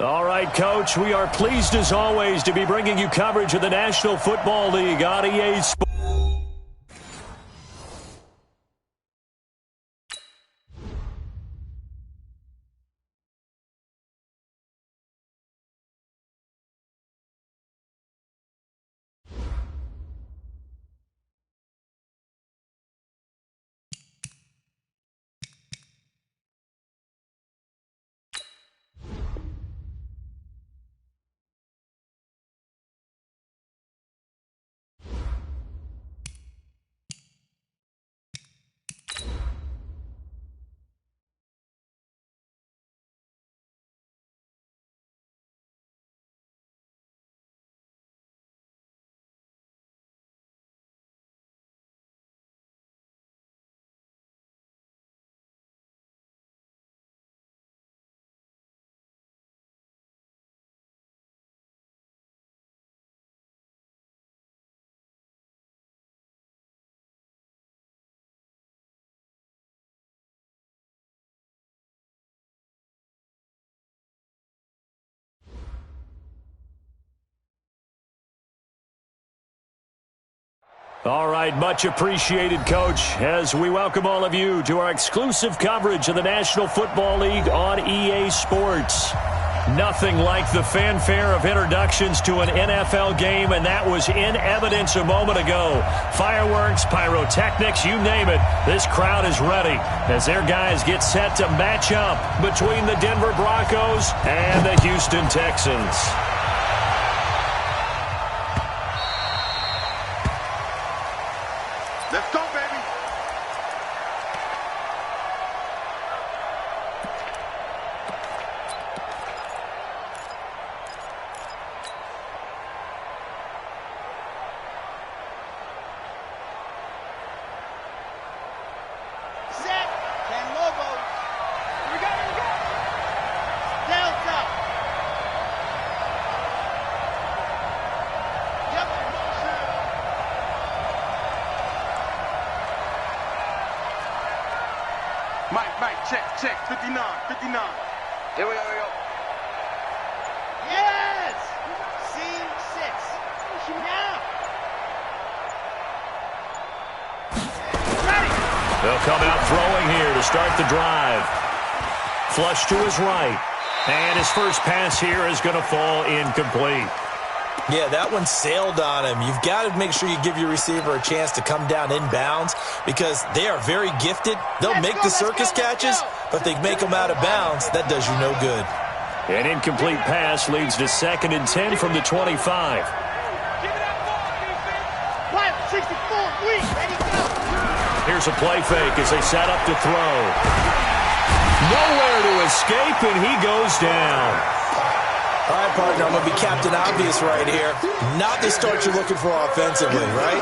All right, Coach, we are pleased as always to be bringing you coverage of the National Football League on EA Sports. All right, much appreciated, Coach, as we welcome all of you to our exclusive coverage of the National Football League on EA Sports. Nothing like the fanfare of introductions to an NFL game, and that was in evidence a moment ago. Fireworks, pyrotechnics, you name it, this crowd is ready as their guys get set to match up between the Denver Broncos and the Houston Texans. Let's go, baby. Set. 10 logos. Here we go, here we go. Delta. Yep. Mike, check, 59. Here we go. Yes! C6. Now. Ready. They'll come out throwing here to start the drive. Flush to his right. And his first pass here is going to fall incomplete. Yeah, that one sailed on him. You've got to make sure you give your receiver a chance to come down inbounds because they are very gifted. They'll make the circus catches, but they make them out of bounds. That does you no good. An incomplete pass leads to 2nd and 10 from the 25. Wild 64. Weak. Ready, go. Here's a play fake as they set up to throw. Nowhere to escape, and he goes down. All right, partner, I'm going to be Captain Obvious right here. Not the start you're looking for offensively, right?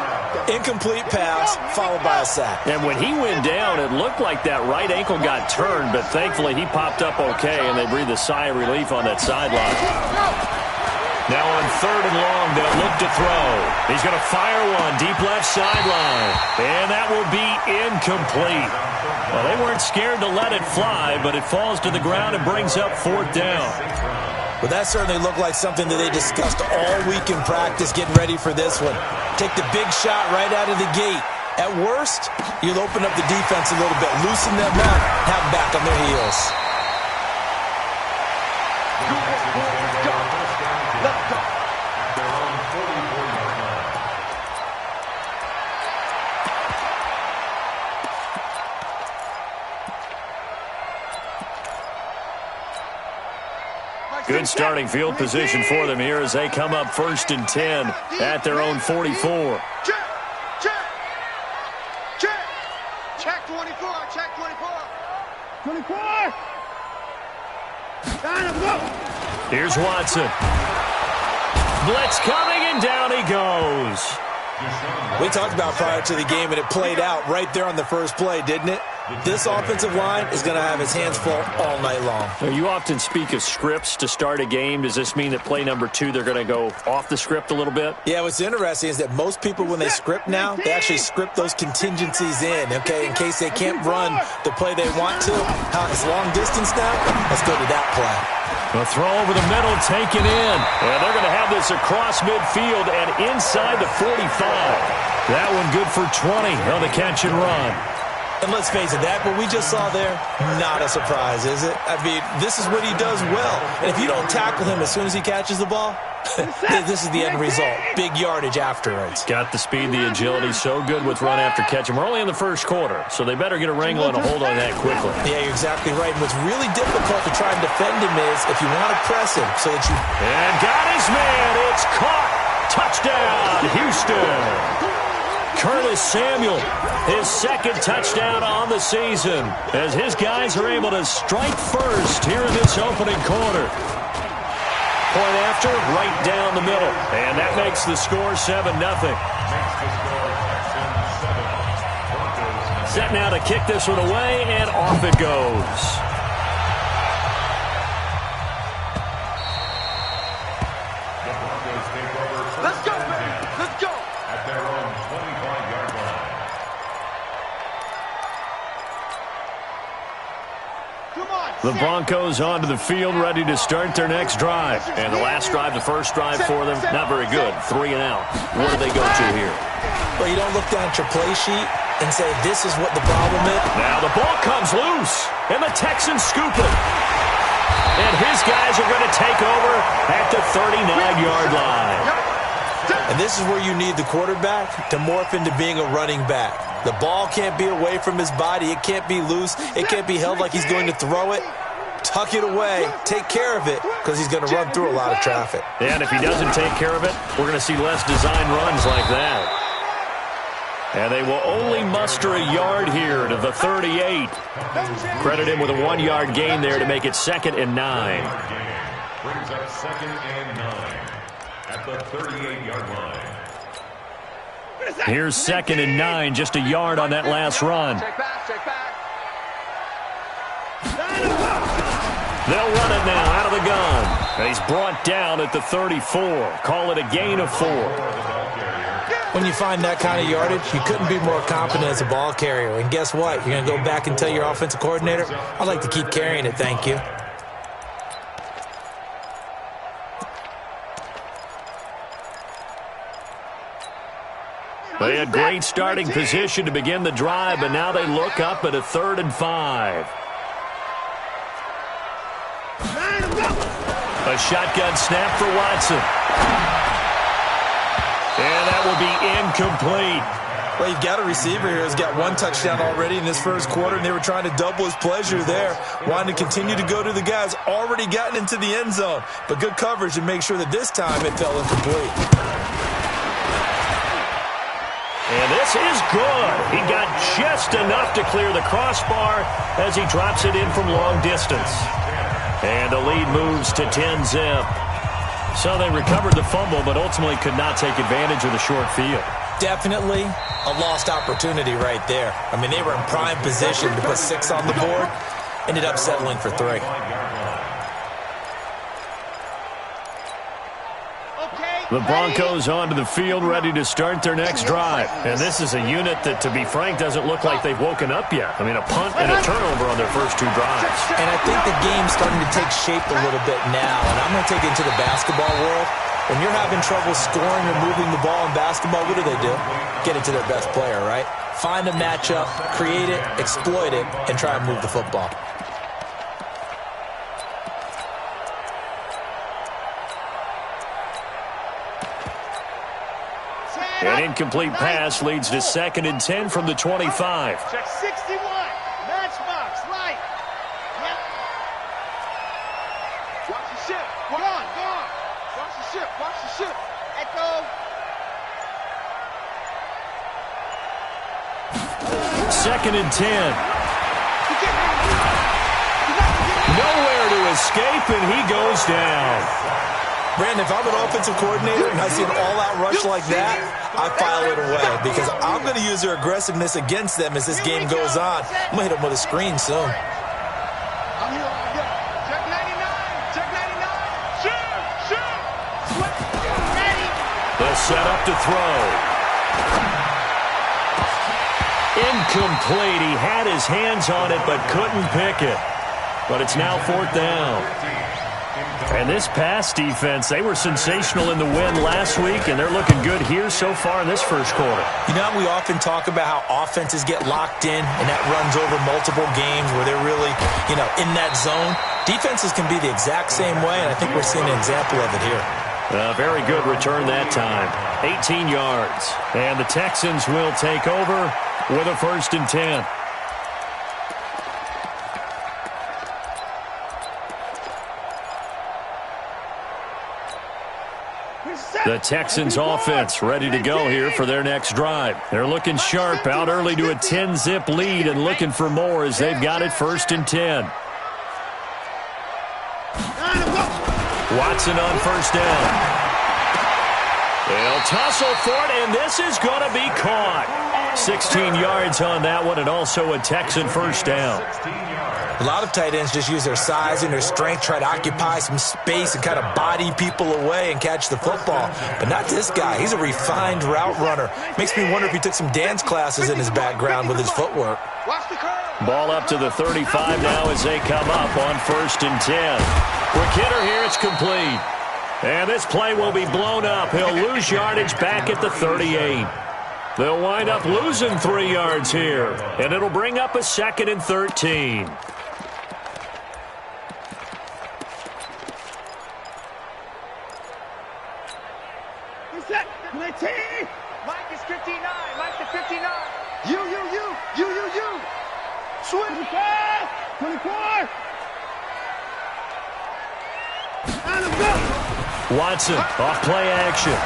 Incomplete pass followed by a sack. And when he went down, it looked like that right ankle got turned, but thankfully he popped up okay, and they breathed a sigh of relief on that sideline. Now on 3rd and long, they'll look to throw. He's going to fire one deep left sideline, and that will be incomplete. Well, they weren't scared to let it fly, but it falls to the ground and brings up 4th down. Well, that certainly looked like something that they discussed all week in practice, getting ready for this one. Take the big shot right out of the gate. At worst, you'll open up the defense a little bit, loosen them up, have them back on their heels. Let's go. Good starting field position for them here as they come up 1st and 10 at their own 44. Check 24. 24. Time to go. Here's Watson. Blitz coming, and down he goes. We talked about prior to the game, and it played out right there on the first play, didn't it? This offensive line is going to have his hands full all night long. Now, you often speak of scripts to start a game. Does this mean that play number 2, they're going to go off the script a little bit? Yeah, what's interesting is that most people, when they script now, they actually script those contingencies in, okay, in case they can't run the play they want to. It's long distance now. Let's go to that play. A throw over the middle, taken in. And they're going to have this across midfield and inside the 45. That one good for 20 on the catch and run. And let's face it, that what we just saw there, not a surprise, is it? I mean, this is what he does well. And if you don't tackle him as soon as he catches the ball, this is the end result. Big yardage afterwards. Got the speed, the agility, so good with run after catch. And we're only in the first quarter, so they better get a wrangle and a hold on that quickly. Yeah, you're exactly right. And what's really difficult to try and defend him is if you want to press him so that you... And got his man. It's caught. Touchdown, Houston. Curtis Samuel, his second touchdown on the season, as his guys are able to strike first here in this opening quarter. Point after, right down the middle. And that makes the score 7-0. Set now to kick this one away, and off it goes. Let's go, baby. Let's go. At their own 25-yard line. The Broncos onto the field, ready to start their next drive. And the last drive, the first drive for them, not very good. 3 and out. What do they go to here? Well, you don't look down at your play sheet and say, this is what the problem is. Now the ball comes loose, and the Texans scoop it. And his guys are going to take over at the 39-yard line. And this is where you need the quarterback to morph into being a running back. The ball can't be away from his body. It can't be loose. It can't be held like he's going to throw it. Tuck it away. Take care of it, because he's going to run through a lot of traffic. And if he doesn't take care of it, we're going to see less design runs like that. And they will only muster a yard here to the 38. Credit him with a 1-yard gain there to make it 2nd and 9. Brings up 2nd and 9 at the 38-yard line. Here's 2nd and 9, just a yard on that last run. Check back, check back. They'll run it now out of the gun. And he's brought down at the 34. Call it a gain of 4. When you find that kind of yardage, you couldn't be more confident as a ball carrier. And guess what? You're going to go back and tell your offensive coordinator, I'd like to keep carrying it, thank you. They had great starting position to begin the drive, but now they look up at a 3rd and 5. A shotgun snap for Watson. And that will be incomplete. Well, you've got a receiver here who's got 1 touchdown already in this first quarter, and they were trying to double his pleasure there, wanting to continue to go to the guys already gotten into the end zone. But good coverage to make sure that this time it fell incomplete. And this is good. He got just enough to clear the crossbar as he drops it in from long distance. And the lead moves to 10-zip. So they recovered the fumble, but ultimately could not take advantage of the short field. Definitely a lost opportunity right there. I mean, they were in prime position to put 6 on the board. Ended up settling for 3. The Broncos onto the field, ready to start their next drive. And this is a unit that, to be frank, doesn't look like they've woken up yet. I mean, a punt and a turnover on their first 2 drives. And I think the game's starting to take shape a little bit now. And I'm going to take it into the basketball world. When you're having trouble scoring or moving the ball in basketball, what do? Get it to their best player, right? Find a matchup, create it, exploit it, and try and move the football. An incomplete pass leads to 2nd and 10 from the 25. Check 61. Matchbox, light. Yep. Watch the ship. Go on, go on. Watch the ship. Watch the ship. Echo. 2nd and 10. Nowhere to escape, and he goes down. Brandon, if I'm an offensive coordinator and I see an all-out rush like that, I file it away because I'm going to use their aggressiveness against them as this game goes on. I'm going to hit them with a screen soon. I'm here. Check 99. Check 99. Shoot. Ready. They'll set up to throw. Incomplete. He had his hands on it but couldn't pick it. But it's now 4th down. And this pass defense, they were sensational in the win last week, and they're looking good here so far in this first quarter. You know, we often talk about how offenses get locked in, and that runs over multiple games where they're really, in that zone. Defenses can be the exact same way, and I think we're seeing an example of it here. Very good return that time. 18 yards. And the Texans will take over with a 1st and 10. The Texans offense ready to go here for their next drive. They're looking sharp, out early to a 10-zip lead and looking for more as they've got it 1st and 10. Watson on 1st down. They'll tussle for it, and this is going to be caught. 16 yards on that one, and also a Texan 1st down. A lot of tight ends just use their size and their strength, try to occupy some space and kind of body people away and catch the football. But not this guy. He's a refined route runner. Makes me wonder if he took some dance classes in his background with his footwork. Ball up to the 35 now as they come up on 1st and 10. Quick hitter here, it's complete. And this play will be blown up. He'll lose yardage back at the 38. They'll wind up losing 3 yards here. And it'll bring up a 2nd and 13. Mike is 59. Mike to 59. You. Swing. 24. Watson off play action.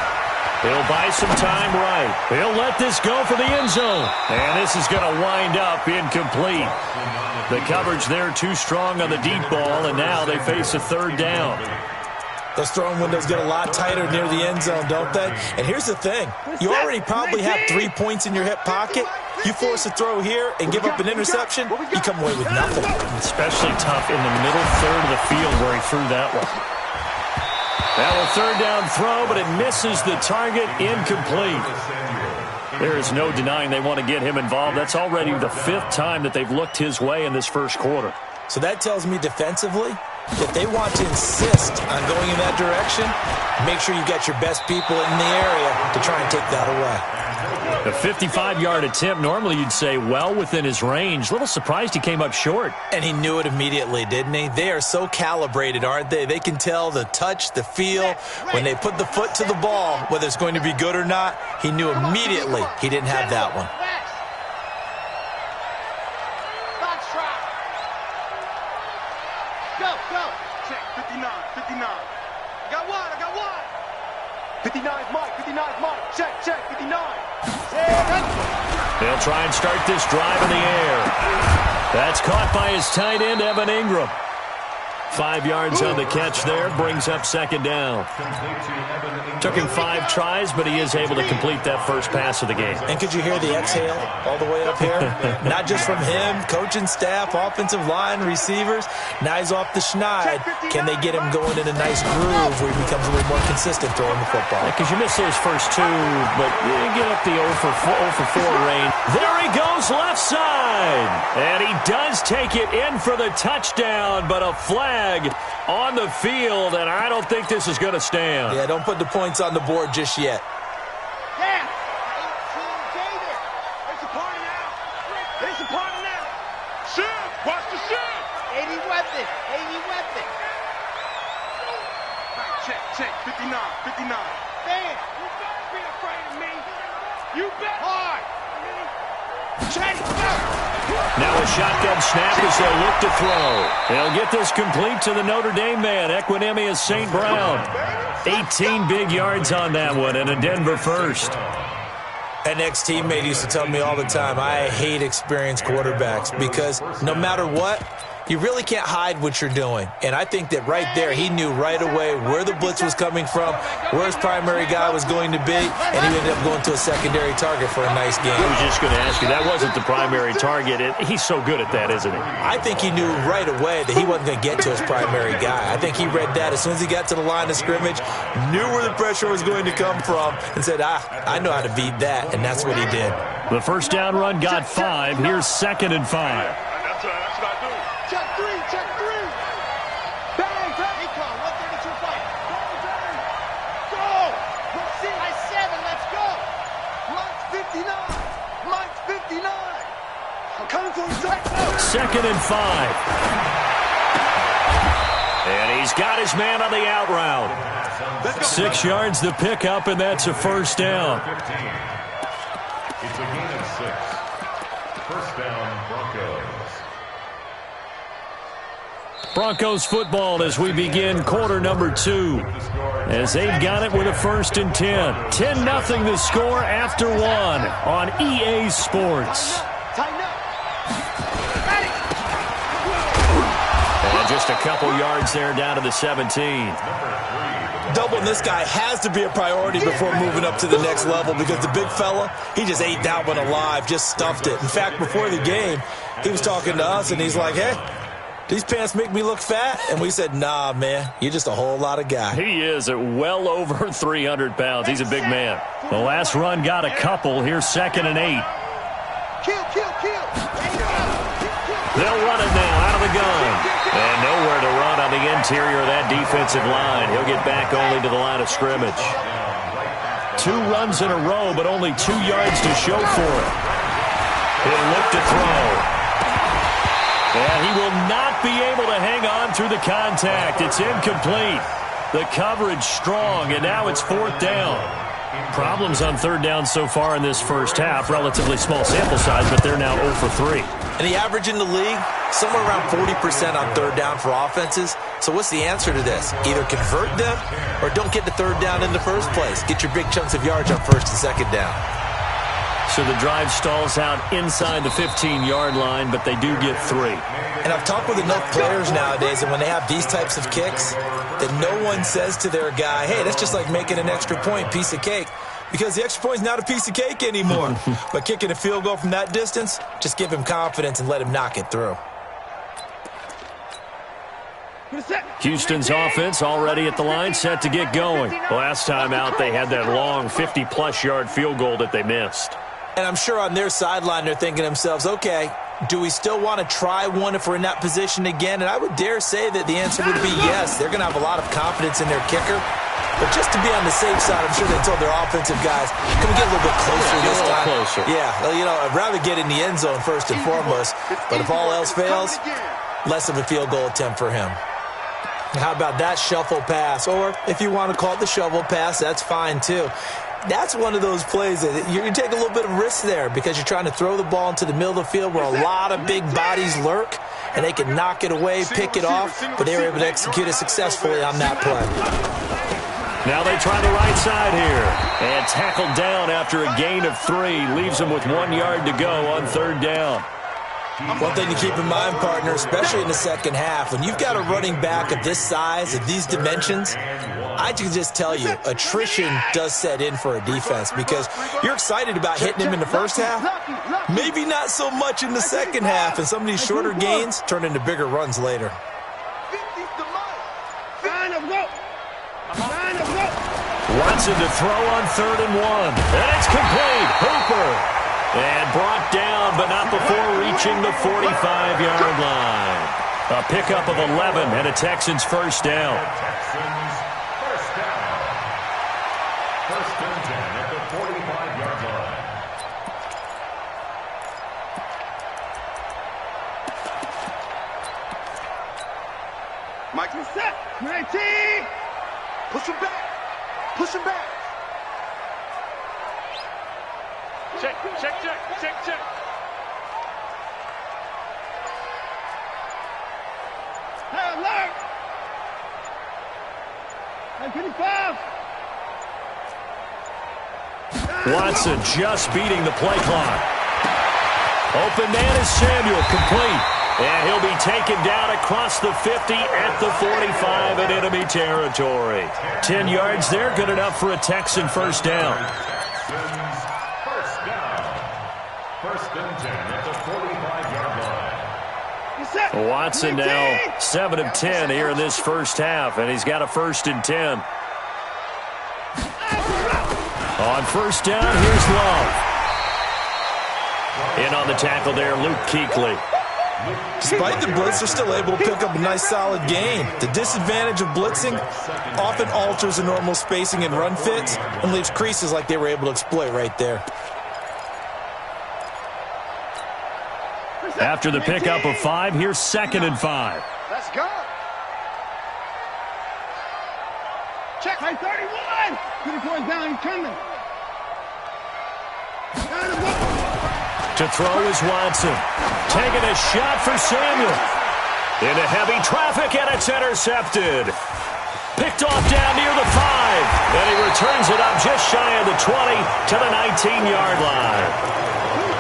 He'll buy some time right. He'll let this go for the end zone. And this is going to wind up incomplete. The coverage there too strong on the deep ball, and now they face a 3rd down. Those throwing windows get a lot tighter near the end zone, don't they? And here's the thing. You already probably have 3 points in your hip pocket. You force a throw here and give up an interception, you come away with nothing. Especially tough in the middle third of the field where he threw that one. Now a 3rd down throw, but it misses the target, incomplete. There is no denying they want to get him involved. That's already the 5th time that they've looked his way in this first quarter. So that tells me defensively, if they want to insist on going in that direction, make sure you got your best people in the area to try and take that away. A 55-yard attempt, normally you'd say well within his range. A little surprised he came up short. And he knew it immediately, didn't he? They are so calibrated, aren't they? They can tell the touch, the feel. When they put the foot to the ball, whether it's going to be good or not, he knew immediately he didn't have that one. Go. Check 59. I got one. 59 is Mike. Check 59. They'll try and start this drive in the air. That's caught by his tight end, Evan Ingram. 5 yards on the catch there, brings up 2nd down. Took him 5 tries, but he is able to complete that first pass of the game. And could you hear the exhale all the way up here? Not just from him, coaching staff, offensive line, receivers. Now he's off the schneid. Can they get him going in a nice groove where he becomes a little more consistent throwing the football? Because you miss those first 2, but you get up the 0 for 4 range. There he goes, left side. And he does take it in for the touchdown, but a flag on the field, and I don't think this is going to stand. Yeah, don't put the points on the board just yet. Yeah. 18 David. It's a party now. Shoot. Watch the shoot. 80 weapon. Check. 59. Man, you better be afraid of me. You bet hard. Check. Now a shotgun snap as they look to throw. They'll get this complete to the Notre Dame man, Equinemius St. Brown. 18 big yards on that one, and a Denver first. An ex-teammate used to tell me all the time, I hate experienced quarterbacks because no matter what, you really can't hide what you're doing. And I think that right there, he knew right away where the blitz was coming from, where his primary guy was going to be, and he ended up going to a secondary target for a nice game. I was just going to ask you, that wasn't the primary target. He's so good at that, isn't he? I think he knew right away that he wasn't going to get to his primary guy. I think he read that as soon as he got to the line of scrimmage, knew where the pressure was going to come from, and said, I know how to beat that, and that's what he did. The first down run got 5. Here's 2nd and 5. That's what I do. Check three. Bang, bang. Econ, 132 fight. Bang, bang. Go. Let's see. High 7, let's go. Mike's 59. Mike's 59. I'm coming for his back now. 2nd and 5. And he's got his man on the out route. 6 yards the pickup, and that's a first down. It's a gain of 6. First down, Broncos. Broncos football as we begin quarter number 2. As they've got it with a 1st and 10. 10-0 the score after 1 on EA Sports. And just a couple yards there down to the 17. Doubling this guy has to be a priority before moving up to the next level because the big fella, he just ate that one alive, just stuffed it. In fact, before the game, he was talking to us, and he's like, hey, these pants make me look fat? And we said, nah, man, you're just a whole lot of guy. He is at well over 300 pounds. He's a big man. The last run got a couple. Here's 2nd and 8. Kill. They'll run it now out of the gun. And nowhere to run on the interior of that defensive line. He'll get back only to the line of scrimmage. 2 runs in a row, but only 2 yards to show for it. He'll look to throw. And he will not be able to hang on through the contact. It's incomplete. The coverage strong, and now it's 4th down. Problems on 3rd down so far in this first half. Relatively small sample size, but they're now 0 for 3. And the average in the league, somewhere around 40% on 3rd down for offenses. So what's the answer to this? Either convert them or don't get the 3rd down in the first place. Get your big chunks of yards on 1st and 2nd down. So the drive stalls out inside the 15-yard line, but they do get 3. And I've talked with enough players nowadays, and when they have these types of kicks, that no one says to their guy, hey, that's just like making an extra point, piece of cake. Because the extra point is not a piece of cake anymore. But kicking a field goal from that distance, just give him confidence and let him knock it through. Houston's offense already at the line, set to get going. Last time out, they had that long 50-plus yard field goal that they missed. And I'm sure on their sideline, they're thinking to themselves, okay, do we still want to try one if we're in that position again? And I would dare say that the answer would be yes. They're going to have a lot of confidence in their kicker. But just to be on the safe side, I'm sure they told their offensive guys, can we get a little bit closer this time? Closer. Yeah, well, you know, I'd rather get in the end zone first and foremost. But if all else fails, less of a field goal attempt for him. How about that shuffle pass? Or if you want to call it the shovel pass, that's fine too. That's one of those plays that you take a little bit of risk there because you're trying to throw the ball into the middle of the field where a lot of big bodies lurk, and they can knock it away, pick it off, but they were able to execute it successfully on that play. Now they try the right side here. And tackled down after a gain of 3. Leaves them with 1 yard to go on 3rd down. One thing to keep in mind, partner, especially in the second half, when you've got a running back of this size, of these dimensions, I can just tell you, attrition does set in for a defense because you're excited about hitting him in the first half, maybe not so much in the second half, and some of these shorter gains turn into bigger runs later. Watson to throw on 3rd and 1. And it's complete. Hooper. And brought down, but not before reaching the 45-yard line. A pickup of 11 and a Texans first down. Texans first down. 1st and 10 at the 45-yard line. Mike, you set. 19. Push him back. Push him back. Check. Hey, alert. 55. Watson just beating the play clock. Open man is Samuel, complete. And he'll be taken down across the 50 at the 45 in enemy territory. 10 yards there, good enough for a Texan first down. First down. First and 10 at the 45-yard line. Watson now 7 of 10 here in this first half, and he's got a first and 10. On first down, here's Love. In on the tackle there, Luke Kuechly. Despite the blitz, they're still able to pick up a nice, solid gain. The disadvantage of blitzing often alters the normal spacing and run fits and leaves creases like they were able to exploit right there. After the pickup of 5, here's 2nd and 5. Let's go. Check. High 31. 24 down. He's coming. To throw is Watson. Taking a shot for Samuel. Into heavy traffic, and it's intercepted. Picked off down near the 5. And he returns it up just shy of the 20 to the 19-yard line.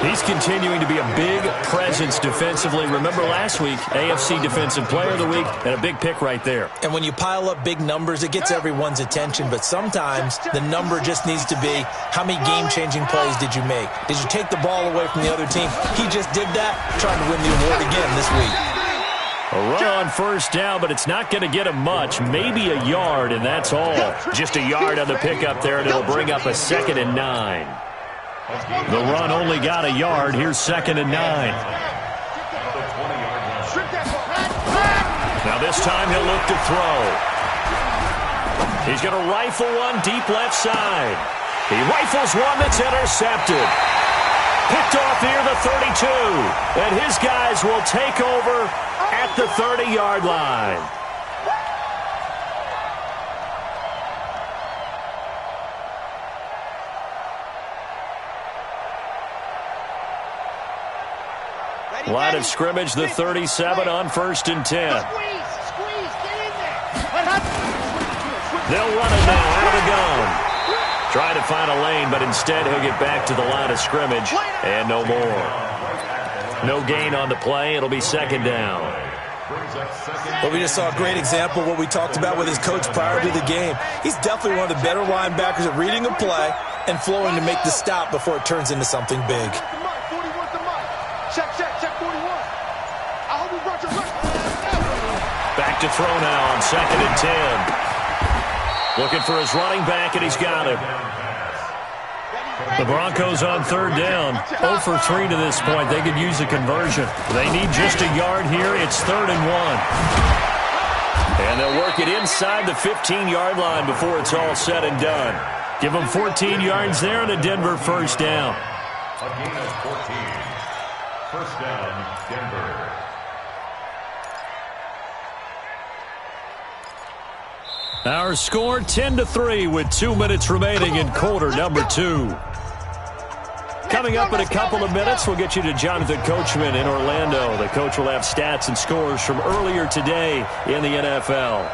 He's continuing to be a big presence defensively. Remember last week, AFC Defensive Player of the Week, and a big pick right there. And when you pile up big numbers, it gets everyone's attention. But sometimes the number just needs to be, how many game-changing plays did you make? Did you take the ball away from the other team? He just did that, trying to win the award again this week. A run on first down, but it's not going to get him much. Maybe a yard, and that's all. Just a yard on the pickup there, and it'll bring up a 2nd and 9. The run only got a yard. Here's 2nd and 9. Now this time he'll look to throw. He's going to rifle one deep left side. He rifles one that's intercepted. Picked off near the 32. And his guys will take over at the 30-yard line. Line of scrimmage, the 37 on 1st and 10. Squeeze, get in there. They'll run it now out of the gun. Trying to find a lane, but instead he'll get back to the line of scrimmage, and no more. No gain on the play. It'll be 2nd down. But we just saw a great example of what we talked about with his coach prior to the game. He's definitely one of the better linebackers at reading a play and flowing to make the stop before it turns into something big. Check, 41. I hope we brought your Back to throw now on 2nd and 10. Looking for his running back, and he's got him. The Broncos on 3rd down. 0 for 3 to this point. They could use a conversion. They need just a yard here. It's 3rd and 1. And they'll work it inside the 15-yard line before it's all said and done. Give them 14 yards there and a Denver first down. A gain of 14. First down, Denver. Our score 10-3 with 2 minutes remaining in quarter number 2. Coming up in a couple of minutes, we'll get you to Jonathan Coachman in Orlando. The coach will have stats and scores from earlier today in the NFL.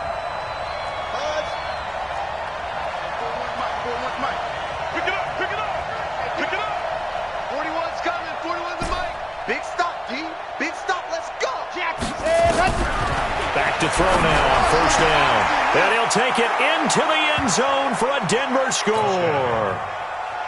Back to throw now on first down. And he'll take it into the end zone for a Denver score.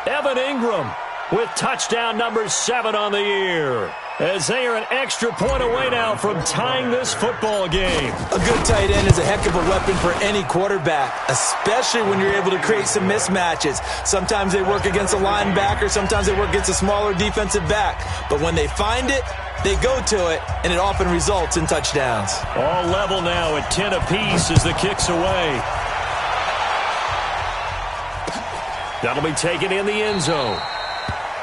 Evan Ingram with touchdown number 7 on the year, as they are an extra point away now from tying this football game. A good tight end is a heck of a weapon for any quarterback, especially when you're able to create some mismatches. Sometimes they work against a linebacker, sometimes they work against a smaller defensive back. But when they find it, they go to it, and it often results in touchdowns. All level now at 10 apiece as the kick's away. That'll be taken in the end zone.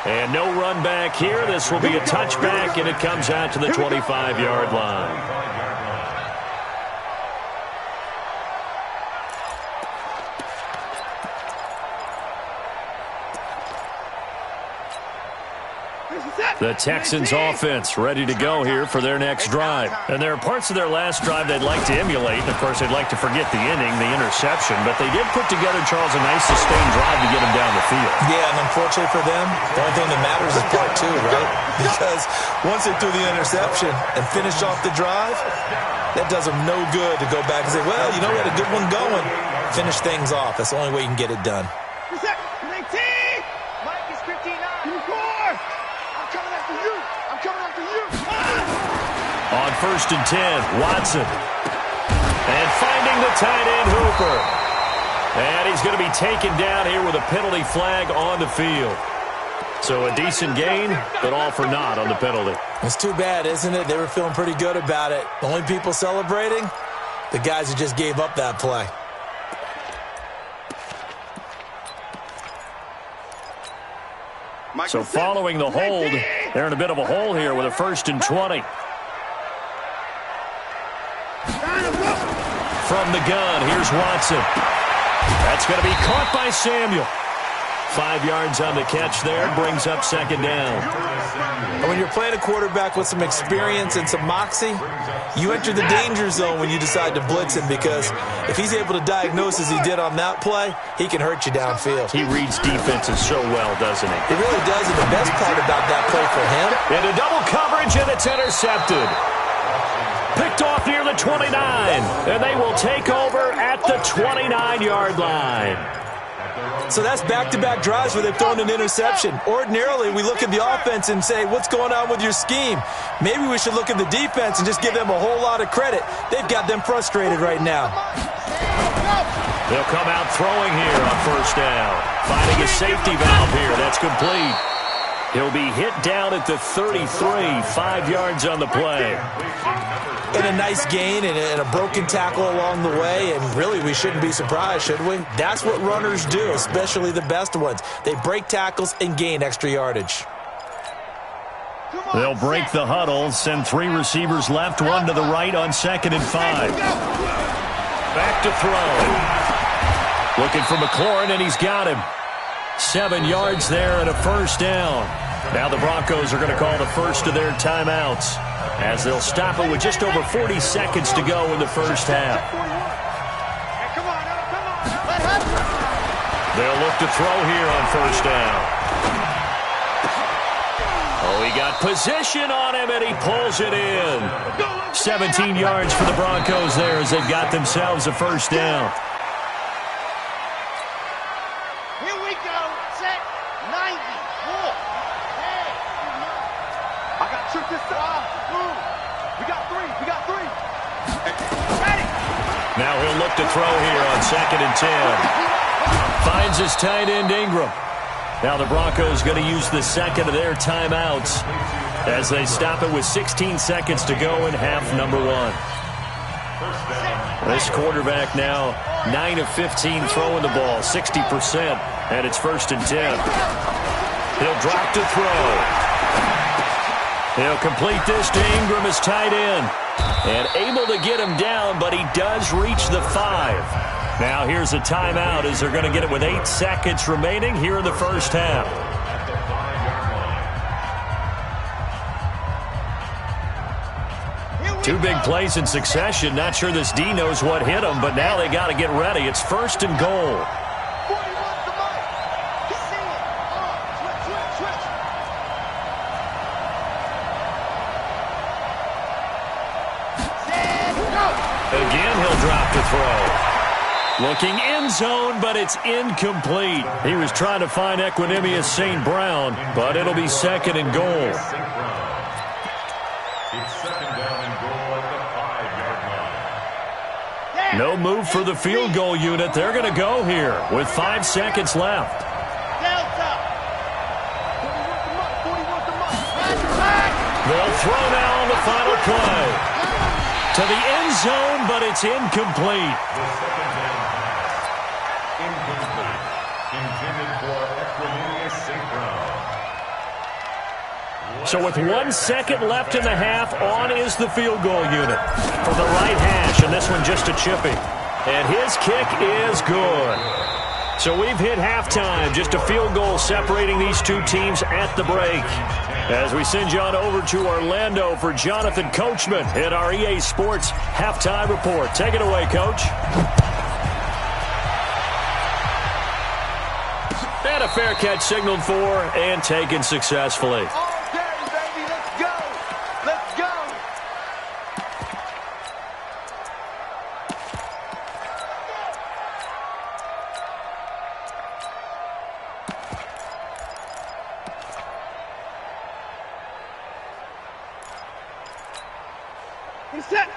And no run back here. This will be a touchback, and it comes out to the 25-yard line. The Texans offense ready to go here for their next drive. And there are parts of their last drive they'd like to emulate. And, of course, they'd like to forget the inning, the interception. But they did put together, Charles, a nice sustained drive to get them down the field. Yeah, and unfortunately for them, the only thing that matters is part two, right? Because once they threw the interception and finished off the drive, that does them no good to go back and say, well, you know, we had a good one going. Finish things off. That's the only way you can get it done. On 1st and 10, Watson. And finding the tight end, Hooper. And he's going to be taken down here with a penalty flag on the field. So a decent gain, but all for naught on the penalty. It's too bad, isn't it? They were feeling pretty good about it. The only people celebrating, the guys who just gave up that play. So following the hold, they're in a bit of a hole here with a 1st and 20. From the gun, here's Watson. That's going to be caught by Samuel. 5 yards on the catch there, brings up 2nd down. And when you're playing a quarterback with some experience and some moxie, you enter the danger zone when you decide to blitz him, because if he's able to diagnose as he did on that play, he can hurt you downfield. He reads defenses so well, doesn't he? He really does, and the best part about that play for him... Into double coverage, and it's intercepted. Picked off near the 29, and they will take over at the 29-yard line. So that's back-to-back drives where they've thrown an interception. Ordinarily, we look at the offense and say, what's going on with your scheme? Maybe we should look at the defense and just give them a whole lot of credit. They've got them frustrated right now. They'll come out throwing here on 1st down. Finding a safety valve here. That's complete. He'll be hit down at the 33, 5 yards on the play. And a nice gain and a broken tackle along the way, and really we shouldn't be surprised, should we? That's what runners do, especially the best ones. They break tackles and gain extra yardage. They'll break the huddle, send 3 receivers left, 1 to the right on 2nd and 5. Back to throw. Looking for McLaurin, and he's got him. 7 yards there and a 1st down. Now the Broncos are going to call the first of their timeouts, as they'll stop it with just over 40 seconds to go in the 1st half. They'll look to throw here on 1st down. Oh, he got position on him, and he pulls it in. 17 yards for the Broncos there as they've got themselves a 1st down. Here we go. Set. 90. Cool. Hey. I got tricked this time. We got 3. We got 3. Ready. Now he'll look to throw here on 2nd and 10. Finds his tight end, Ingram. Now the Broncos going to use the second of their timeouts as they stop it with 16 seconds to go in half number 1. This quarterback now 9 of 15 throwing the ball, 60%, and it's 1st and 10. He'll drop to throw. He'll complete this to Ingram, his tight end, and able to get him down, but he does reach the 5. Now here's a timeout as they're going to get it with 8 seconds remaining here in the 1st half. Two big plays in succession. Not sure this D knows what hit him, but now they got to get ready. It's 1st and goal. Again, he'll drop to throw. Looking end zone, but it's incomplete. He was trying to find Equanimous St. Brown, but it'll be 2nd and goal. It's 2nd down and goal at the 5-yard line. No move for the field goal unit. They're going to go here with 5 seconds left. They'll throw now on the final play. To the end zone, but it's incomplete. The 2nd down pass. Incomplete. Intended for Equanimous St. Brown. So with 1 second left in the half, on is the field goal unit from the right hash, and this one just a chippy. And his kick is good. So we've hit halftime, just a field goal separating these two teams at the break. as we send you on over to Orlando for Jonathan Coachman in our EA Sports Halftime Report. Take it away, Coach. And a fair catch signaled for and taken successfully. Okay, baby, let's go. Let's go.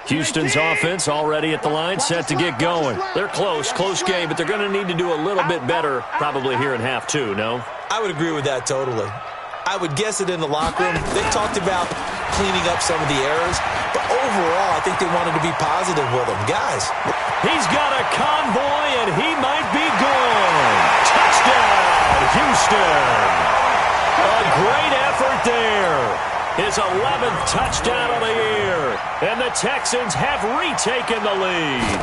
Houston's offense already at the line, set to get going. They're close game, but they're going to need to do a little bit better probably here in half two, no? I would agree with that totally. I would guess it in the locker room. They talked about cleaning up some of the errors, but overall, I think they wanted to be positive with them. Guys. He's got a convoy, and he might be gone. Touchdown, Houston. A great effort there. His 11th touchdown of the year. And the Texans have retaken the lead.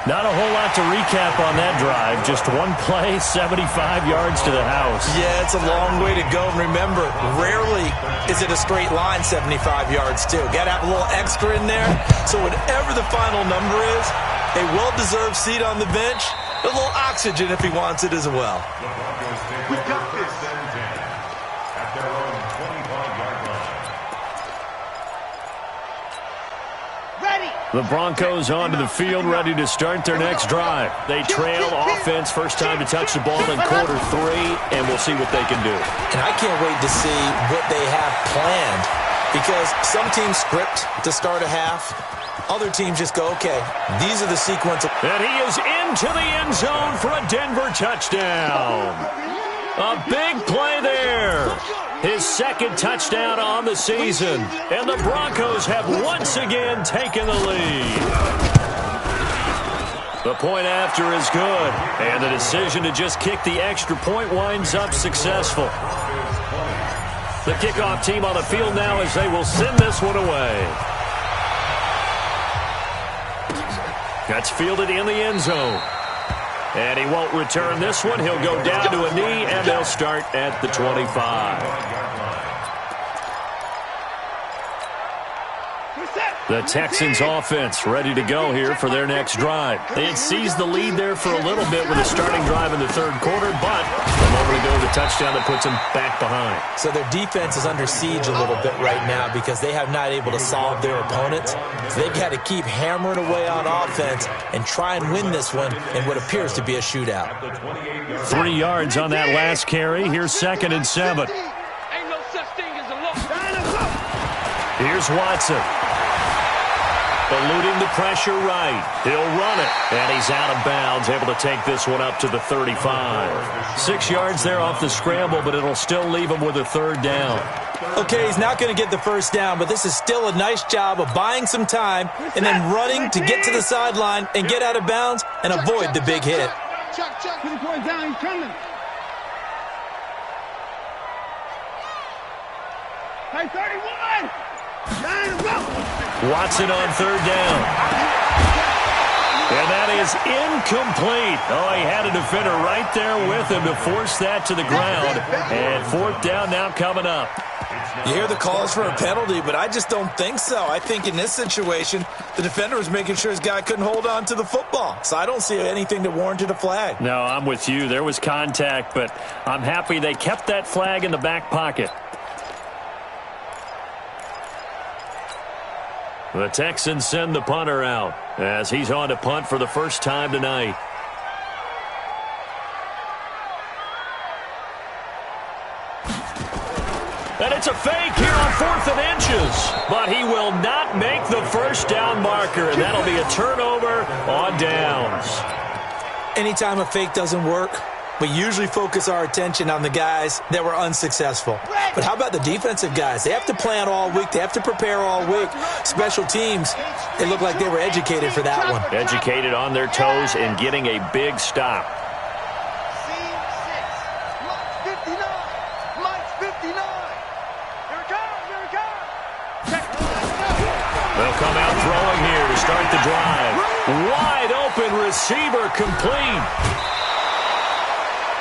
Not a whole lot to recap on that drive. Just one play, 75 yards to the house. Yeah, it's a long way to go. Remember, rarely is it a straight line 75 yards, too. Got to have a little extra in there. So whatever the final number is, a well-deserved seat on the bench, a little oxygen if he wants it as well. We got this. At their own 25-yard line. Ready. The Broncos onto the field, ready to start their next drive. They trail offense, first time to touch the ball in quarter three, and we'll see what they can do. And I can't wait to see what they have planned, because some teams script to start a half. Other teams just go, okay, these are the sequence. And he is into the end zone for a Denver touchdown. A big play there. His second touchdown on the season. And the Broncos have once again taken the lead. The point after is good. And the decision to just kick the extra point winds up successful. The kickoff team on the field now as they will send this one away. That's fielded in the end zone. And he won't return this one. He'll go down to a knee, and they'll start at the 25. The Texans offense ready to go here for their next drive. They had seized the lead there for a little bit with a starting drive in the third quarter, but a moment ago the touchdown that puts them back behind. So their defense is under siege a little bit right now because they have not able to solve their opponents. So they've got to keep hammering away on offense and try and win this one in what appears to be a shootout. 3 yards on that last carry. Here's 2nd and 7. Ain't no such thing as a look. Here's Watson. Eluding the pressure right. He'll run it. And he's out of bounds, able to take this one up to the 35. 6 yards there off the scramble, but it'll still leave him with a third down. Okay, he's not going to get the first down, but this is still a nice job of buying some time and then running to get to the sideline and get out of bounds and avoid the big hit. Chuck, put the point down. He's coming. Hey, 31. Watson on third down. And that is incomplete. Oh, he had a defender right there with him to force that to the ground. And 4th down now coming up. You hear the calls for a penalty, but I just don't think so. I think in this situation, the defender was making sure his guy couldn't hold on to the football. So I don't see anything that warranted a flag. No, I'm with you. There was contact, but I'm happy they kept that flag in the back pocket. The Texans send the punter out as he's on to punt for the first time tonight. And it's a fake here on 4th and inches. But he will not make the first down marker, and that'll be a turnover on downs. Anytime a fake doesn't work, we usually focus our attention on the guys that were unsuccessful. But how about the defensive guys? They have to plan all week. They have to prepare all week. Special teams, it looked like they were educated for that one. Educated on their toes and getting a big stop. They'll come out throwing here to start the drive. Wide open receiver complete.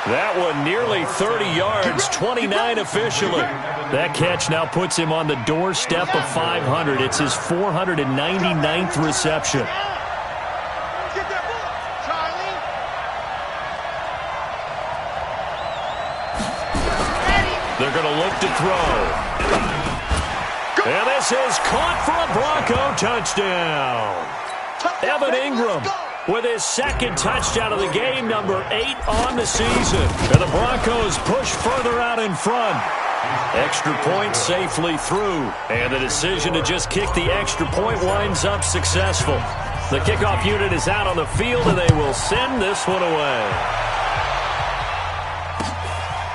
That one nearly 30 yards, 29 officially. That catch now puts him on the doorstep of 500. It's his 499th reception. They're going to look to throw. And this is caught for a Bronco touchdown. Evan Ingram with his second touchdown of the game, number 8 on the season. And the Broncos push further out in front. Extra point safely through. And the decision to just kick the extra point winds up successful. The kickoff unit is out on the field, and they will send this one away.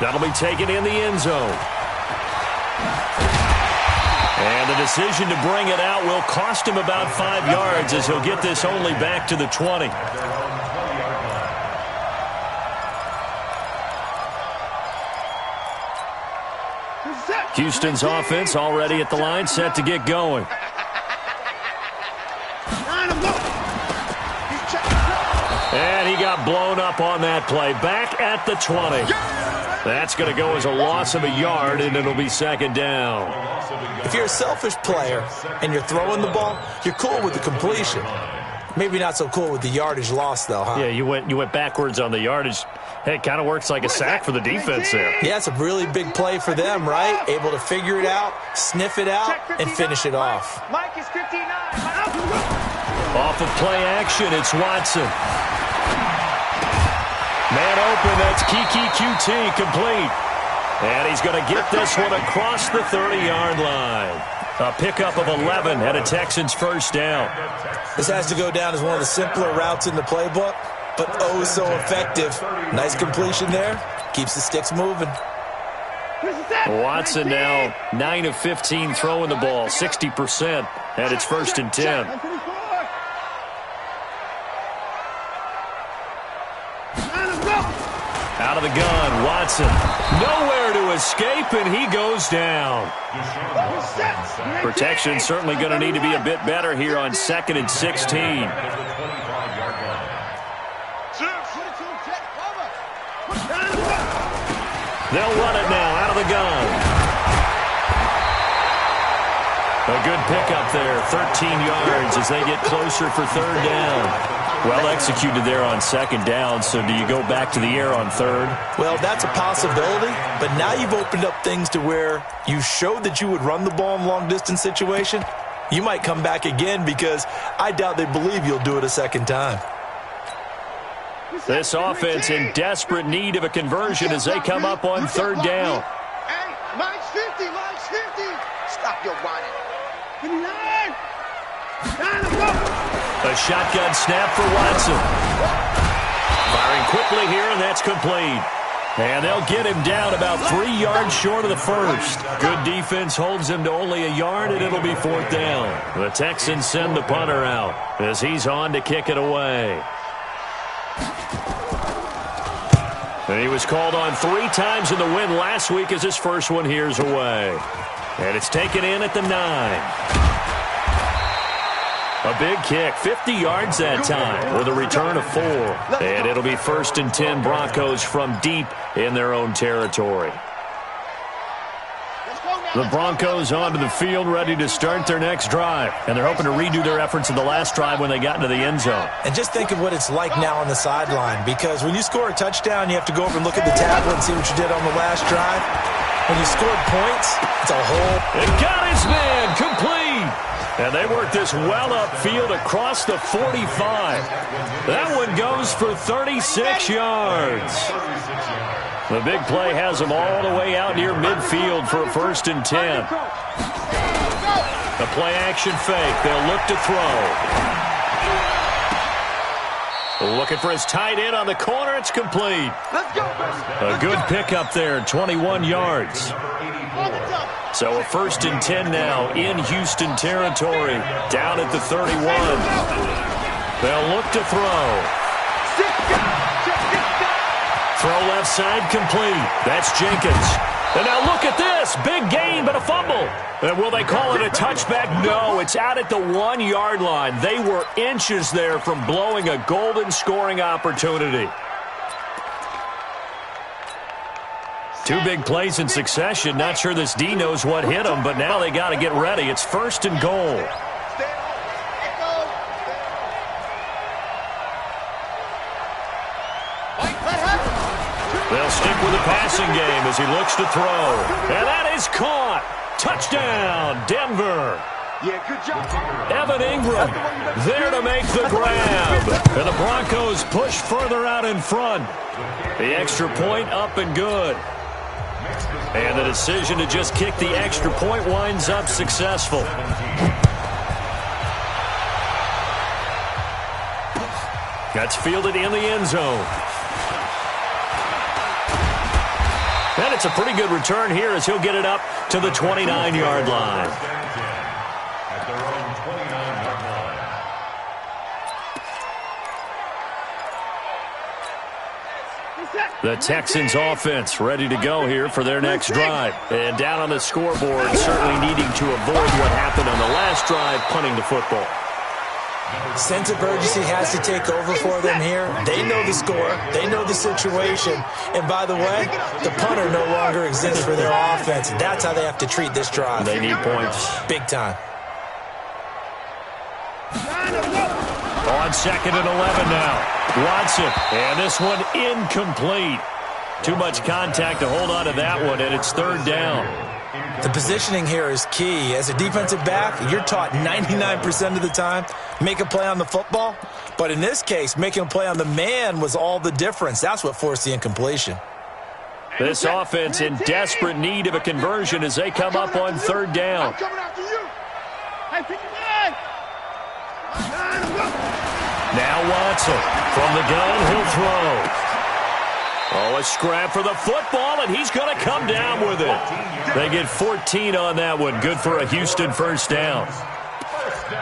That'll be taken in the end zone. And the decision to bring it out will cost him about 5 yards as he'll get this only back to the 20. Houston's offense already at the line, set to get going. And he got blown up on that play. Back at the 20. That's going to go as a loss of a yard, and it'll be second down. If you're a selfish player and you're throwing the ball, you're cool with the completion. Maybe not so cool with the yardage loss, though, huh? Yeah, you went backwards on the yardage. Hey, it kind of works like a sack for the defense there. Yeah, it's a really big play for them, right? Able to figure it out, sniff it out, and finish it off. Mike is 59. Off of play action, it's Watson. Man open, that's Kiki QT, complete. And he's going to get this one across the 30-yard line. A pickup of 11 and a Texans first down. This has to go down as one of the simpler routes in the playbook, but oh so effective. Nice completion there. Keeps the sticks moving. Watson now 9 of 15 throwing the ball, 60%, and it's first and 10. Out of the gun, Watson. Nowhere to escape, and he goes down. Protection certainly going to need to be a bit better here on 2nd and 16. They'll run it now out of the gun. A good pickup there, 13 yards as they get closer for third down. Well executed there on second down, so do you go back to the air on third? Well, that's a possibility, but now you've opened up things to where you showed that you would run the ball in long-distance situation. You might come back again because I doubt they believe you'll do it a second time. This offense in desperate need of a conversion as they come up on third down. Hey, Mike's 50, Mike's 50. Stop your whining. 59. A shotgun snap for Watson. Firing quickly here, and that's complete. And they'll get him down about 3 yards short of the first. Good defense holds him to only a yard, and it'll be fourth down. The Texans send the punter out as he's on to kick it away. And he was called on 3 times in the win last week as his first one here's away. And it's taken in at the 9. A big kick, 50 yards that time with a return of 4. And it'll be first and 10 Broncos from deep in their own territory. The Broncos onto the field ready to start their next drive. And they're hoping to redo their efforts in the last drive when they got into the end zone. And just think of what it's like now on the sideline, because when you score a touchdown, you have to go over and look at the tablet and see what you did on the last drive. When you scored points, it's a whole... It got his man complete. And they work this well upfield across the 45. That one goes for 36 yards. The big play has them all the way out near midfield for a first and 10. The play-action fake. They'll look to throw. Looking for his tight end on the corner. It's complete. A good pickup there, 21 yards. So a first and 10 now in Houston territory, down at the 31. They'll look to throw. Throw left side complete. That's Jenkins. And now look at this. Big gain, but a fumble. And will they call it a touchback? No, it's out at the 1 yard line. They were inches there from blowing a golden scoring opportunity. Two big plays in succession. Not sure this D knows what hit him, but now they got to get ready. It's 1st and goal. They'll stick with the passing game as he looks to throw. And that is caught. Touchdown, Denver. Yeah, good job. Evan Ingram there to make the grab. And the Broncos push further out in front. The extra point up and good. And the decision to just kick the extra point winds up successful. That's fielded in the end zone. And it's a pretty good return here as he'll get it up to the 29-yard line. At their own 29-yard line. The Texans offense ready to go here for their next drive. And down on the scoreboard, certainly needing to avoid what happened on the last drive, punting the football. Sense of urgency has to take over for them here. They know the score. They know the situation. And by the way, the punter no longer exists for their offense. That's how they have to treat this drive. They need points. Big time. On 2nd and 11 now. Watson. And this one incomplete. Too much contact to hold on to that one, and it's 3rd down. The positioning here is key. As a defensive back, you're taught 99% of the time, make a play on the football. But in this case, making a play on the man was all the difference. That's what forced the incompletion. This offense in desperate need of a conversion as they come up on 3rd down. Now Watson from the gun, he'll throw. Oh, a scrap for the football, and he's going to come down with it. They get 14 on that one. Good for a Houston 1st down.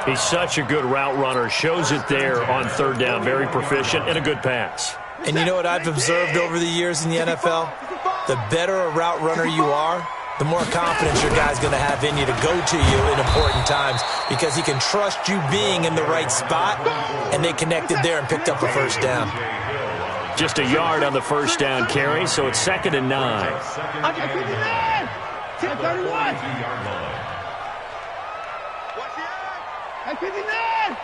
He's such a good route runner. Shows it there on 3rd down. Very proficient and a good pass. And you know what I've observed over the years in the NFL? The better a route runner you are, the more confidence your guy's going to have in you to go to you in important times because he can trust you being in the right spot, and they connected there and picked up a 1st down. Just a yard on the 1st down carry, so it's 2nd and 9. 10-31. 10-31. 59.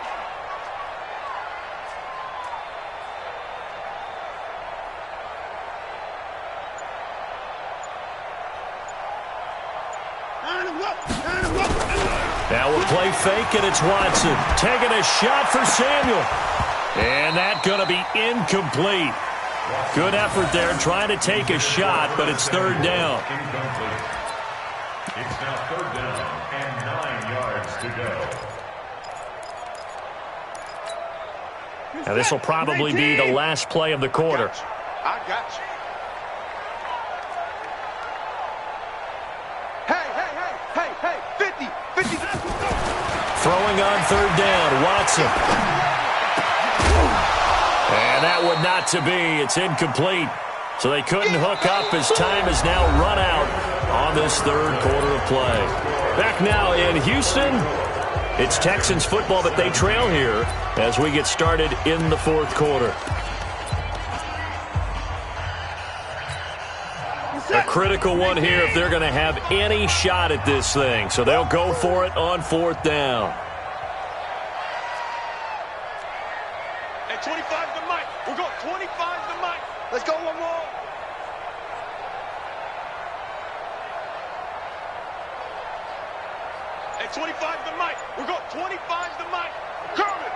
Now we'll play fake, and it's Watson taking a shot for Samuel. And that's going to be incomplete. Good effort there trying to take a shot, but it's 3rd down. It's now 3rd down and 9 yards to go. Now this will probably be the last play of the quarter. I got you. Hey, 50. Throwing on 3rd down, Watson. And that would not to be. It's incomplete. So they couldn't hook up as time has now run out on this 3rd quarter of play. Back now in Houston, it's Texans football, but they trail here as we get started in the 4th quarter. A critical one here if they're going to have any shot at this thing. So they'll go for it on 4th down. Hey, 25 to Mike. We'll go 25 to Mike. Let's go one more. Hey, 25 to Mike. We'll go 25 to Mike. Coming.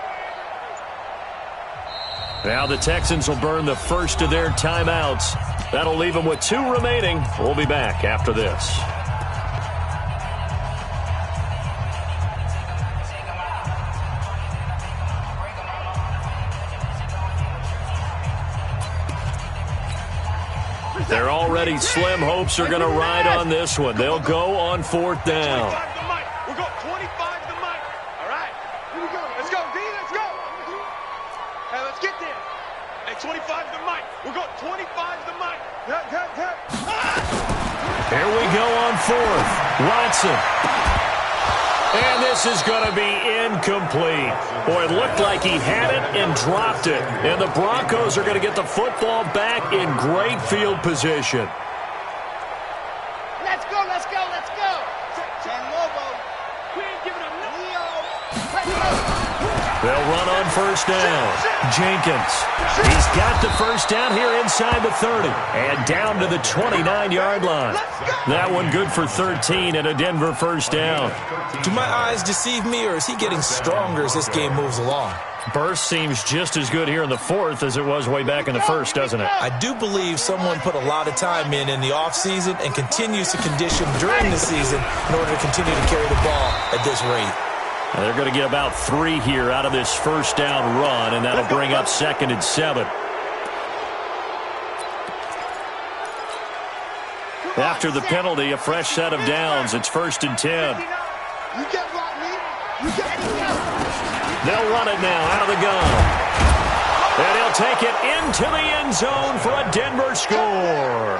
Now the Texans will burn the first of their timeouts. That'll leave them with 2 remaining. We'll be back after this. They're already slim hopes are going to ride on this one. They'll go on 4th down. 25 to Mike. We'll go 25 to Mike. All right. Here we go. Let's go, D. Let's go. Hey, let's get there. Hey, 25 to Mike. We'll go 25 to Mike. Here we go on 4th. Watson. And this is going to be incomplete. Boy, it looked like he had it and dropped it. And the Broncos are going to get the football back in great field position. first down. Jenkins. He's got the first down here inside the 30 and down to the 29-yard line. That one good for 13 and a Denver first down. Do my eyes deceive me, or is he getting stronger as this game moves along? Burst seems just as good here in the fourth as it was way back in the first, doesn't it? I do believe someone put a lot of time in the offseason and continues to condition during the season in order to continue to carry the ball at this rate. And they're going to get about 3 here out of this first down run, and that'll bring up 2nd and 7. After the penalty, a fresh set of downs. It's 1st and 10. You get Rodney. You get They'll run it now out of the gun. And he'll take it into the end zone for a Denver score.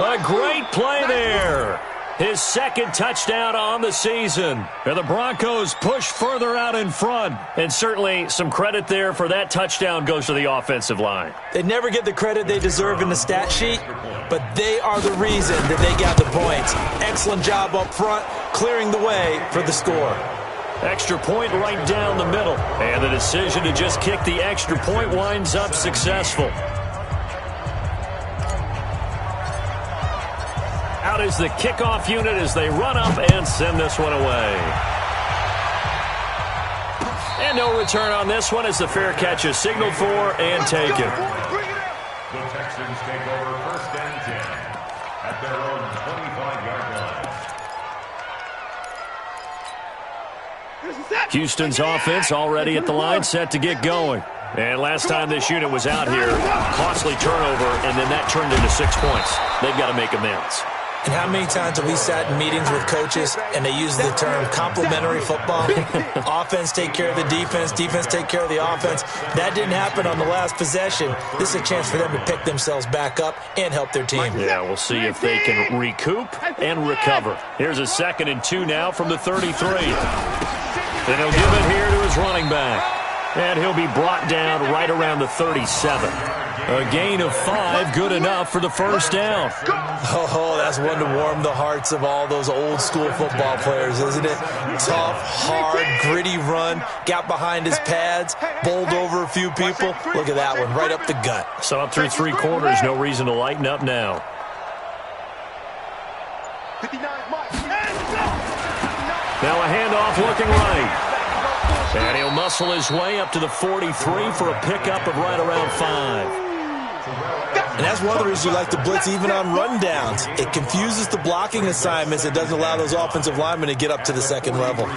A great play there. His 2nd touchdown on the season. And the Broncos push further out in front. And certainly some credit there for that touchdown goes to the offensive line. They never get the credit they deserve in the stat sheet, but they are the reason that they got the points. Excellent job up front, clearing the way for the score. Extra point right down the middle. And the decision to just kick the extra point winds up successful. Out is the kickoff unit as they run up and send this one away. And no return on this one as the fair catch is signaled for and taken. The Texans take over 1st and 10 at their own 25-yard line. Houston's offense already at the line, set to get going. And last time this unit was out here, costly turnover, and then that turned into 6 points. They've got to make amends. And how many times have we sat in meetings with coaches and they use the term complementary football? Offense take care of the defense, defense take care of the offense. That didn't happen on the last possession. This is a chance for them to pick themselves back up and help their team. Yeah, we'll see if they can recoup and recover. Here's a 2nd and 2 now from the 33. Then he'll give it here to his running back. And he'll be brought down right around the 37. A gain of 5, good enough for the first down. Oh, that's one to warm the hearts of all those old school football players, isn't it? Tough, hard, gritty run, got behind his pads, bowled over a few people. Look at that one, right up the gut. So up through 3 quarters, no reason to lighten up now. Now a handoff looking right. And he'll muscle his way up to the 43 for a pickup of right around 5. And that's one of the reasons you like to blitz even on rundowns. It confuses the blocking assignments. It doesn't allow those offensive linemen to get up to the 2nd level.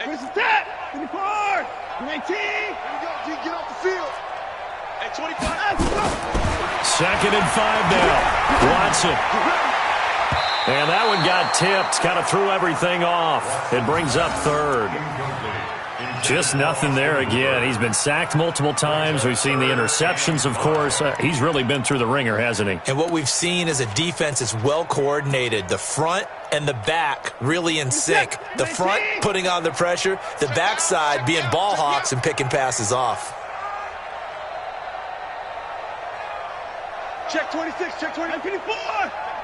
Where's the stat? 24, 19. Here we go, G, get off the field. At 25. 2nd and 5 now. Watson. And that one got tipped. Kind of threw everything off. It brings up 3rd. Just nothing there again. He's been sacked multiple times. We've seen the interceptions, of course. He's really been through the ringer, hasn't he? And what we've seen is a defense that's well coordinated. The front and the back really in sync. The front putting on the pressure. The backside being ball hawks and picking passes off. Check 26, check 24. Check the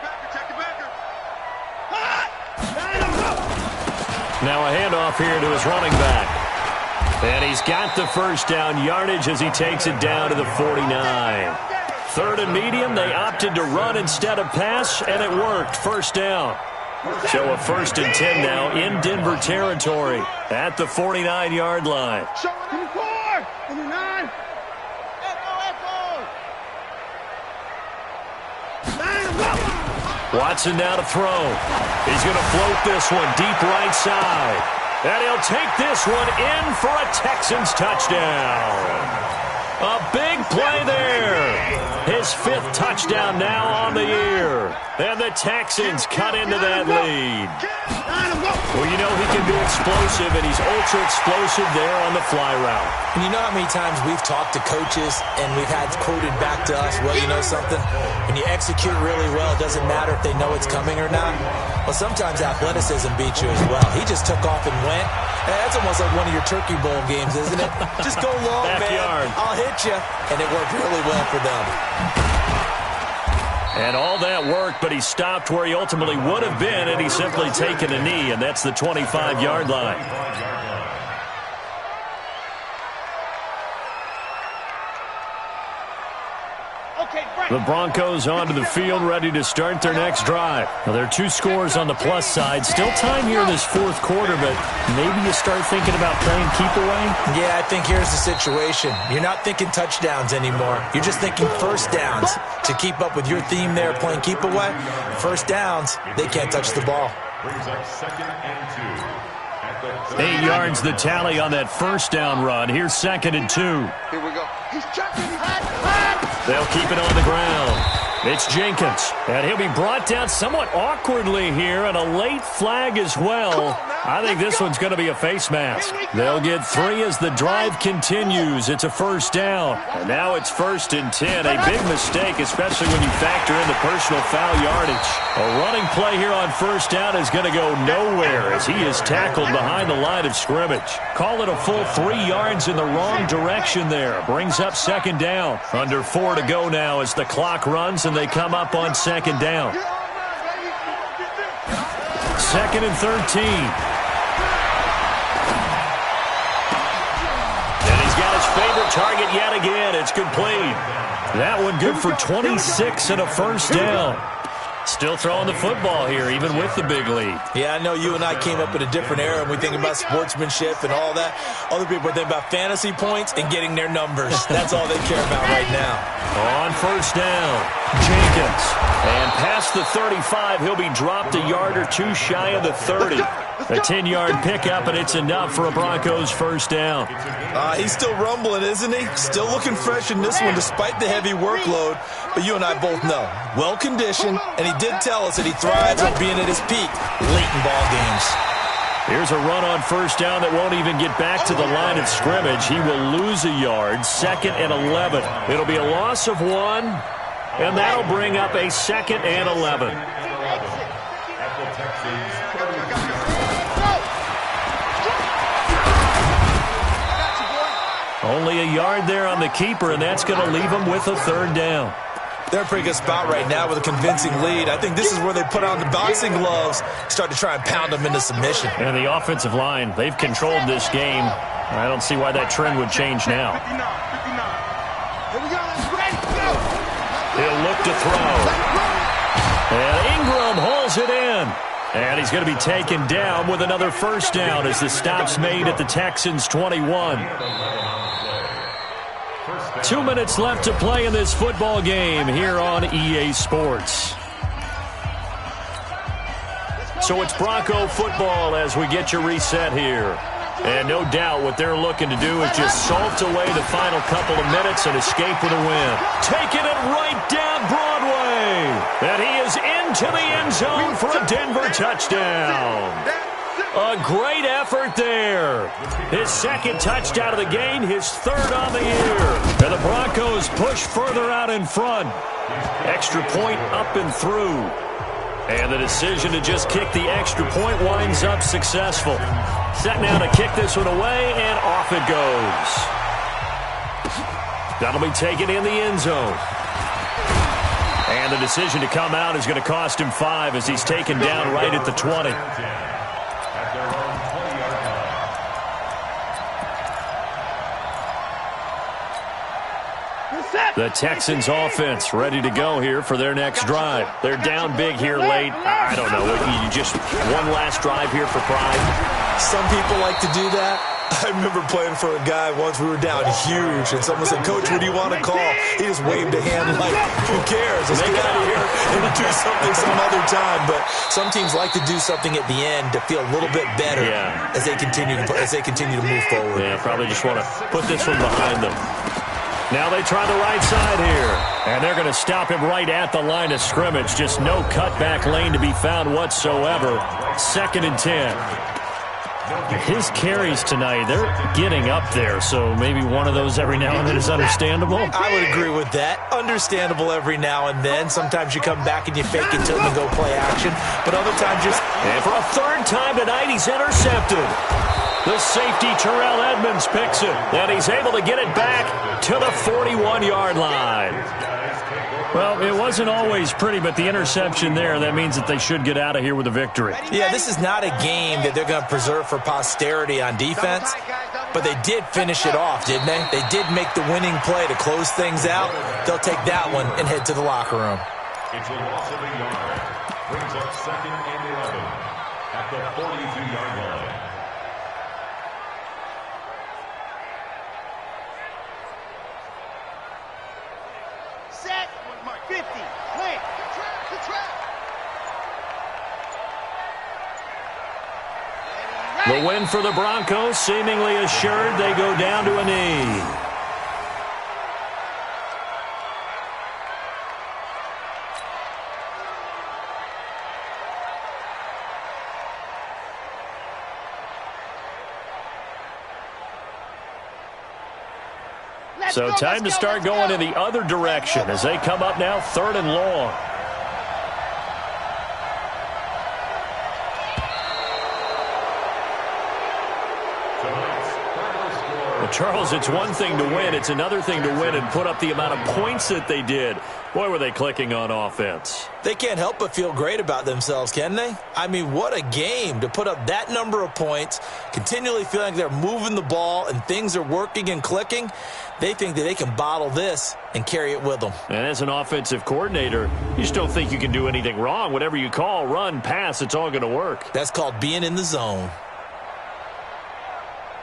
backer, check the backer. Now a handoff here to his running back. And he's got the first down yardage as he takes it down to the 49. 3rd and medium, they opted to run instead of pass, and it worked. First down. So a 1st and 10 now in Denver territory at the 49-yard line. 24, 29. Watson now to throw. He's going to float this one deep right side. And he'll take this one in for a Texans touchdown. A big play there. His 5th touchdown now on the year. And the Texans cut into that lead. Well, you know he can be explosive, and he's ultra explosive there on the fly route. And you know how many times we've talked to coaches and we've had quoted back to us, well, you know something? When you execute really well, it doesn't matter if they know it's coming or not. Well, sometimes athleticism beats you as well. He just took off and went. Hey, that's almost like one of your Turkey Bowl games, isn't it? Just go long, Backyard. man. I'll hit you. And it worked really well for them. And all that work, but he stopped where he ultimately would have been, and he's simply taken a knee, and that's the 25-yard line. The Broncos onto the field, ready to start their next drive. Now, there are 2 scores on the plus side. Still time here in this fourth quarter, but maybe you start thinking about playing keep away? Yeah, I think here's the situation. You're not thinking touchdowns anymore. You're just thinking first downs. To keep up with your theme there, playing keep away, first downs, they can't touch the ball. Brings up 2nd and 2. 8 yards the tally on that first down run. Here's 2nd and 2. Here we go. He's checking. They'll keep it on the ground. It's Jenkins, and he'll be brought down somewhat awkwardly here, and a late flag as well. I think this one's going to be a face mask. They'll get 3 as the drive continues. It's a first down, and now it's 1st and 10. A big mistake, especially when you factor in the personal foul yardage. A running play here on first down is going to go nowhere as he is tackled behind the line of scrimmage. Call it a full 3 yards in the wrong direction there. Brings up 2nd down. Under 4 to go now as the clock runs, and they come up on 2nd down. 2nd and 13. And he's got his favorite target yet again. It's complete. That one good for 26 and a first down. Still throwing the football here, even with the big lead. Yeah, I know you and I came up in a different era, and we think about sportsmanship and all that. Other people think about fantasy points and getting their numbers. That's all they care about right now. On first down, Jenkins. And past the 35, he'll be dropped a yard or 2 shy of the 30. A 10-yard pickup, and it's enough for a Broncos first down. He's still rumbling, isn't he? Still looking fresh in this one despite the heavy workload. But you and I both know, well-conditioned, and he did tell us that he thrives on being at his peak late in ball games. Here's a run on first down that won't even get back to the line of scrimmage. He will lose a yard, 2nd and 11. It'll be a loss of 1, and that'll bring up a 2nd and 11. Only a yard there on the keeper, and that's going to leave him with a 3rd down. They're in a pretty good spot right now with a convincing lead. I think this is where they put on the boxing gloves, start to try and pound them into submission. And the offensive line, they've controlled this game. I don't see why that trend would change now. He'll look to throw. And Ingram hauls it in. And he's going to be taken down with another first down as the stop's made at the Texans' 21. 2 minutes left to play in this football game here on EA Sports. So it's Bronco football as we get your reset here. And no doubt what they're looking to do is just salt away the final couple of minutes and escape with a win. Taking it right down Broadway. And he is into the end zone for a Denver touchdown. A great effort there. His 2nd touchdown of the game, his 3rd on the year. And the Broncos push further out in front. Extra point up and through. And the decision to just kick the extra point winds up successful. Set now to kick this one away, and off it goes. That'll be taken in the end zone. And the decision to come out is going to cost him 5 as he's taken down right at the 20. The Texans offense ready to go here for their next drive. They're down big here late. I don't know. You just one last drive here for pride. Some people like to do that. I remember playing for a guy once. We were down huge, and someone said, "Coach, what do you want to call?" He just waved a hand like, "Who cares? Let's get out of here and do something some other time." But some teams like to do something at the end to feel a little bit better as they continue to move forward. Yeah, probably just want to put this one behind them. Now they try the right side here. And they're going to stop him right at the line of scrimmage. Just no cutback lane to be found whatsoever. 2nd and 10. His carries tonight, they're getting up there. So maybe one of those every now and then is understandable. I would agree with that. Understandable every now and then. Sometimes you come back and you fake it to him and go play action. But other times just... And for a 3rd time tonight, he's intercepted. The safety, Terrell Edmonds, picks it. And he's able to get it back to the 41-yard line. Well, it wasn't always pretty, but the interception there, that means that they should get out of here with a victory. Yeah, this is not a game that they're going to preserve for posterity on defense, but they did finish it off, didn't they? They did make the winning play to close things out. They'll take that one and head to the locker room. It's a loss of a yard. Brings up 2nd and 11 at the 42-yard line. Set. 50. Wait. The trap. The win for the Broncos, seemingly assured. They go down to a knee. So time to start going in the other direction as they come up now 3rd and long. Well, Charles, it's one thing to win. It's another thing to win and put up the amount of points that they did. Boy, were they clicking on offense. They can't help but feel great about themselves, can they? I mean, what a game to put up that number of points, continually feeling like they're moving the ball and things are working and clicking. They think that they can bottle this and carry it with them. And as an offensive coordinator, you just don't think you can do anything wrong. Whatever you call, run, pass, it's all going to work. That's called being in the zone.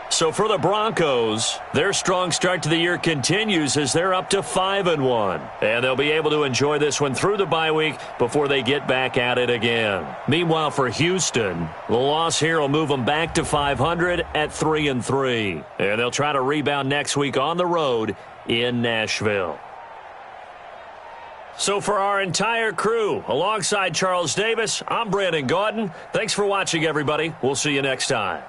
So for the Broncos, their strong start to the year continues as they're up to 5-1. And they'll be able to enjoy this one through the bye week before they get back at it again. Meanwhile, for Houston, the loss here will move them back to 500 at 3-3. And they'll try to rebound next week on the road in Nashville. So for our entire crew, alongside Charles Davis, I'm Brandon Gaudin. Thanks for watching, everybody. We'll see you next time.